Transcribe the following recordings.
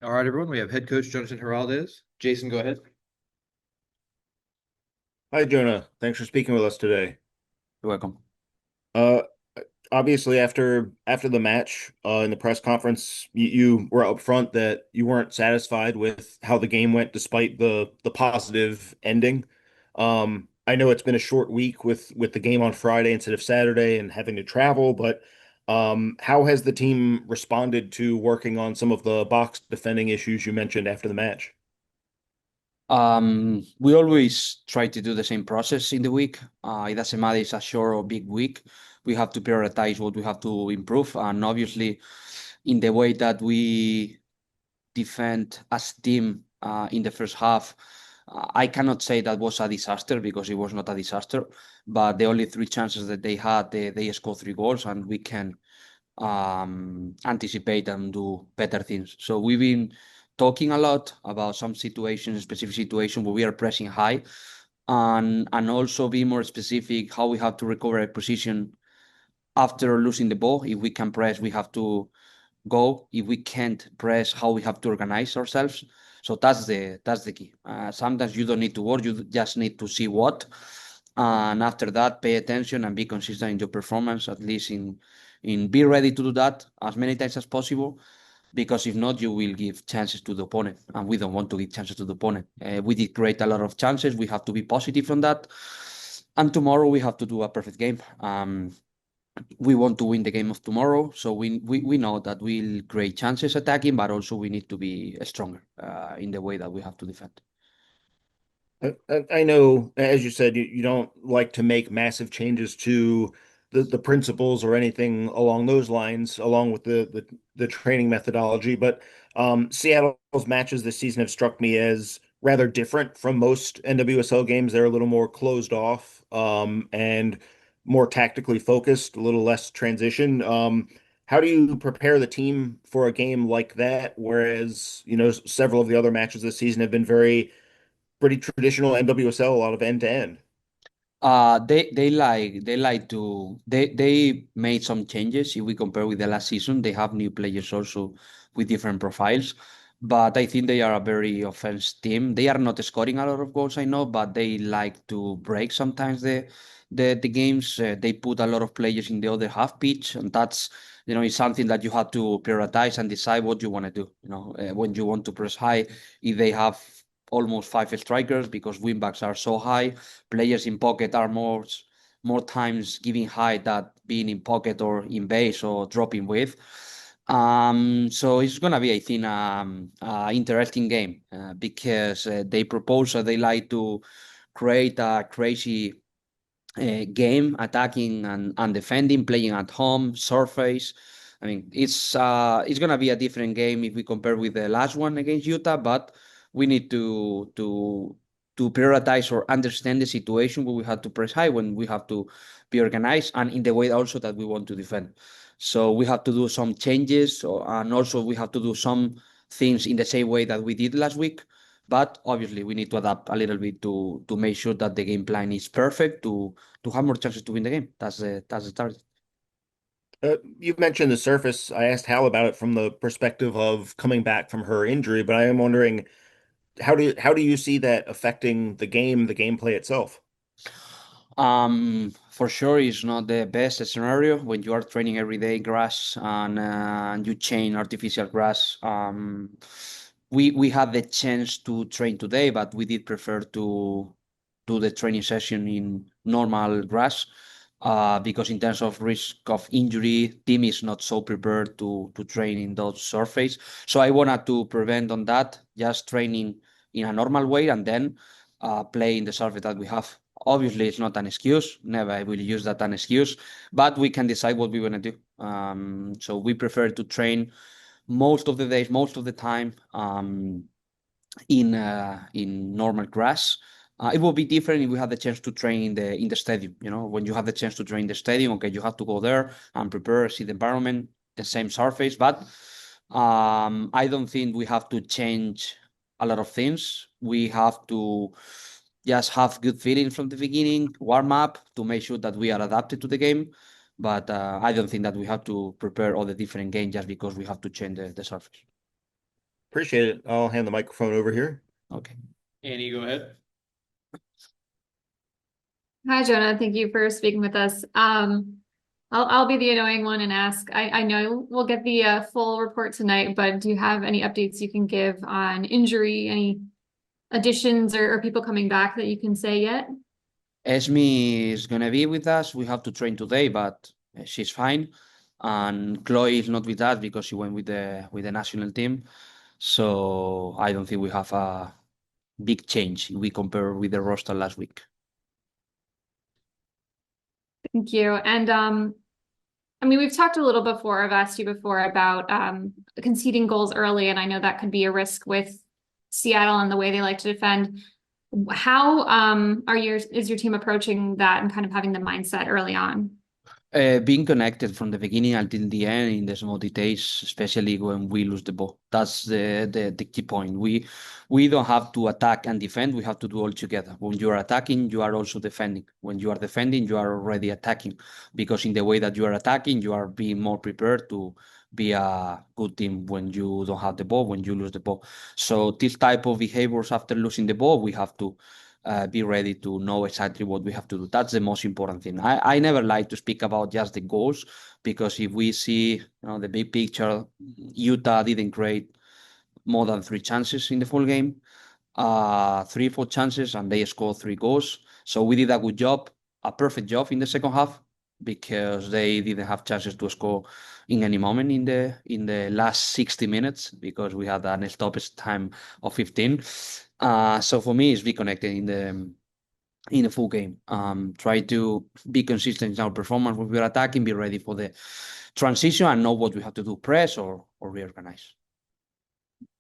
All right, everyone. We have head coach Jonatan Giráldez. Jason, go ahead. Hi, Jonah. Thanks for speaking with us today. You're welcome. Uh, Obviously, after the match, in the press conference, you were upfront that you weren't satisfied with how the game went, despite the positive ending. I know it's been a short week with the game on Friday instead of Saturday and having to travel, but how has the team responded to working on some of the box defending issues you mentioned after the match? We always try to do the same process in the week. It doesn't matter if it's a short or big week. We have to prioritize what we have to improve. And obviously, in the way that we defend as a team in the first half, I cannot say that was a disaster because it was not a disaster. But the only three chances that they had, they scored three goals, and we can anticipate and do better things. So we've been talking a lot about some situations, specific situations where we are pressing high, and also be more specific how we have to recover a position after losing the ball. If we can press, we have to go. If we can't press, how we have to organize ourselves. So that's the key. Sometimes you don't need to work; you just need to see what, and after that, pay attention and be consistent in your performance. At least in be ready to do that as many times as possible. Because if not, you will give chances to the opponent, and we don't want to give chances to the opponent. We did create a lot of chances. We have to be positive on that, and tomorrow we have to do a perfect game. We want to win the game of tomorrow. So we know that we'll create chances attacking, but also we need to be stronger in the way that we have to defend. I know, as you said, you don't like to make massive changes to the principles or anything along those lines, along with the training methodology. But Seattle's matches this season have struck me as rather different from most NWSL games. They're a little more closed off, and more tactically focused, a little less transition. How do you prepare the team for a game like that? Whereas, several of the other matches this season have been pretty traditional NWSL, a lot of end to end. They made some changes. If we compare with the last season, they have new players also with different profiles. But I think they are a very offensive team. They are not scoring a lot of goals, I know, but they like to break sometimes the games. They put a lot of players in the other half pitch, and that's it's something that you have to prioritize and decide what you want to do. When you want to press high, if they have almost five strikers because wingbacks are so high. Players in pocket are more times giving high than being in pocket or in base or dropping with. So it's gonna be, I think, interesting game because they propose they like to create a crazy game, attacking and defending, playing at home, surface. I mean, it's gonna be a different game if we compare with the last one against Utah, but we need to prioritize or understand the situation where we have to press high, when we have to be organized, and in the way also that we want to defend. So we have to do some changes, and also we have to do some things in the same way that we did last week. But obviously, we need to adapt a little bit to make sure that the game plan is perfect to have more chances to win the game. That's the target. You mentioned the surface. I asked Hal about it from the perspective of coming back from her injury, but I am wondering how do you see that affecting the gameplay itself? For sure, it's not the best scenario when you are training every day grass and you chain artificial grass. We had the chance to train today, but we did prefer to do the training session in normal grass because in terms of risk of injury, team is not so prepared to train in those surface. So I wanted to prevent on that, just training in a normal way and then play in the surface that we have. Obviously, it's not an excuse. Never I will use that an excuse, but we can decide what we want to do. So we prefer to train most of the days, most of the time in normal grass. It will be different if we have the chance to train in the stadium. When you have the chance to train in the stadium, okay, you have to go there and prepare, see the environment, the same surface. But I don't think we have to change a lot of things. We have to just have good feeling from the beginning, warm up to make sure that we are adapted to the game. But I don't think that we have to prepare all the different games just because we have to change the surface. Appreciate it. I'll hand the microphone over here. Okay. Annie, go ahead. Hi, Jonah. Thank you for speaking with us. I'll be the annoying one and ask. I know we'll get the full report tonight, but do you have any updates you can give on injury, any additions or people coming back that you can say yet? Esme is gonna be with us. We have to train today, but she's fine. And Chloe is not with us because she went with the national team. So I don't think we have a big change if we compare with the roster last week. Thank you. And I mean, we've talked a little before, I've asked you before about conceding goals early, and I know that could be a risk with Seattle and the way they like to defend. How is your team approaching that and kind of having the mindset early on? Being connected from the beginning until the end in the small details, especially when we lose the ball. That's the key point. We don't have to attack and defend. We have to do all together. When you are attacking, you are also defending. When you are defending, you are already attacking. Because in the way that you are attacking, you are being more prepared to be a good team when you don't have the ball, when you lose the ball. So this type of behaviors after losing the ball, we have to be ready to know exactly what we have to do. That's the most important thing. I never like to speak about just the goals because if we see the big picture, Utah didn't create more than 3 chances in the full game, 3, 4 chances, and they scored 3 goals. So we did a good job, a perfect job in the second half because they didn't have chances to score in any moment in the last 60 minutes because we had an stoppage time of 15. So for me, it's be connected in the full game. Try to be consistent in our performance when we're attacking, be ready for the transition, and know what we have to do: press or reorganize.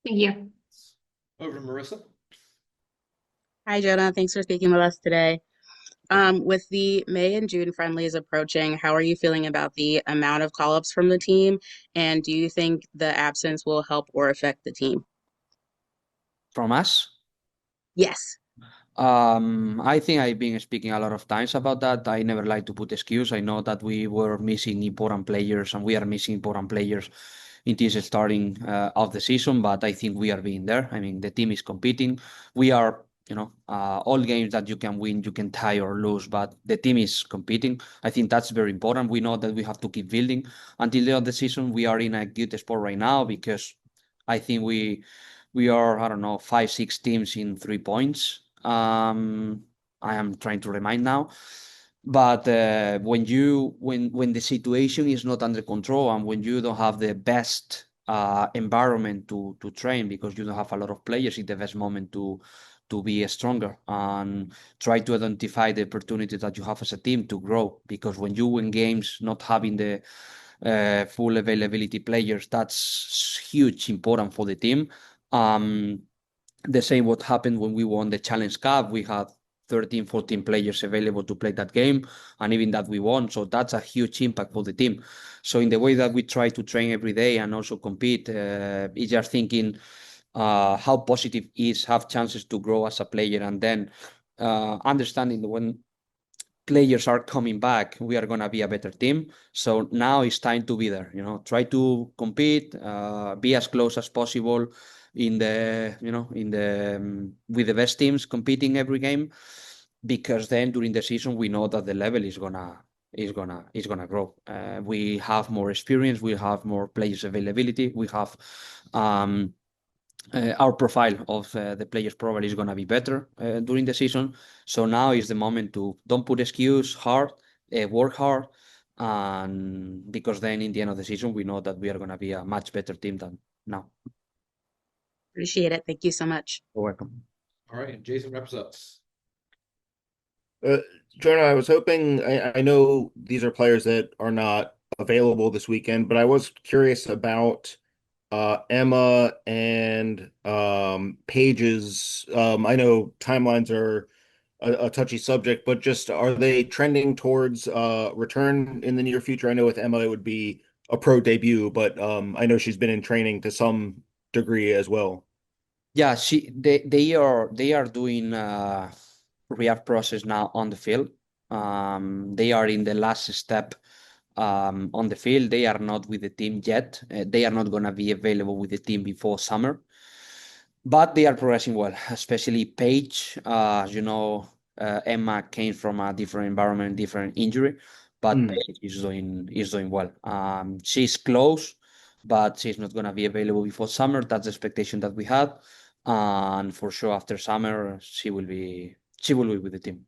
Thank you. Over to Marissa. Hi, Jonah. Thanks for speaking with us today. With the May and June friendlies approaching, how are you feeling about the amount of call-ups from the team? And do you think the absence will help or affect the team? From us? Yes. I think I've been speaking a lot of times about that. I never like to put excuse. I know that we were missing important players and we are missing important players in this starting of the season, but I think we are being there. I mean, the team is competing. We are, all games that you can win, you can tie or lose, but the team is competing. I think that's very important. We know that we have to keep building until the end of the season. We are in a good spot right now because I think we are, I don't know, 5, 6 teams in 3 points. I am trying to remind now. But when the situation is not under control and when you don't have the best environment to train because you don't have a lot of players, it's the best moment to be stronger and try to identify the opportunities that you have as a team to grow. Because when you win games, not having the full availability players, that's huge important for the team. The same what happened when we won the Challenge Cup. We had 13, 14 players available to play that game, and even that we won. So that's a huge impact for the team. So in the way that we try to train every day and also compete, it's just thinking how positive is have chances to grow as a player, and then understanding that when players are coming back, we are going to be a better team. So now it's time to be there, try to compete, be as close as possible in the, with the best teams competing every game, because then during the season, we know that the level is gonna grow. We have more experience, we have more players availability, we have, our profile of the players probably is going to be better during the season. So now is the moment to don't put excuse, work hard, and because then in the end of the season we know that we are going to be a much better team than now. Appreciate it. Thank you so much. You're welcome. All right, Jason wraps up. Jonah, I was hoping, I know these are players that are not available this weekend, but I was curious about Emma and Paige's. I know timelines are a touchy subject, but just are they trending towards return in the near future? I know with Emma it would be a pro debut, but I know she's been in training to some degree as well. Yeah, they are doing rehab process now on the field. They are in the last step on the field. They are not with the team yet. They are not going to be available with the team before summer, but they are progressing well, especially Paige. As you know, Emma came from a different environment, different injury, but Paige is doing well. She's close, but she's not going to be available before summer. That's the expectation that we had, and for sure after summer she will be with the team.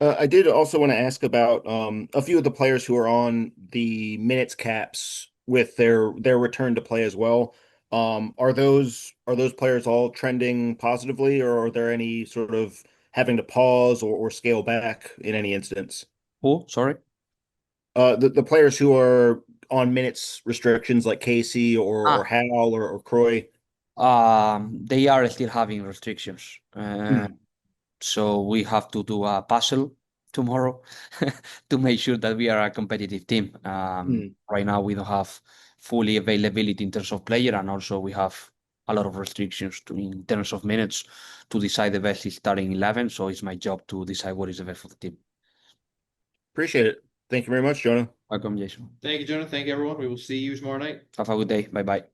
I did also want to ask about a few of the players who are on the minutes caps with their return to play as well. Are those players all trending positively, or are there any sort of having to pause or scale back in any instance? Who? Sorry. The players who are on minutes restrictions like Casey or Ah. Hal or Croy. They are still having restrictions. So we have to do a puzzle tomorrow to make sure that we are a competitive team. Right now we don't have fully availability in terms of player, and also we have a lot of restrictions in terms of minutes to decide the best starting 11. So it's my job to decide what is the best for the team. Appreciate it. Thank you very much, Jonah. Welcome, Jason. Thank you, Jonah. Thank you, everyone. We will see you tomorrow night. Have a good day. Bye bye.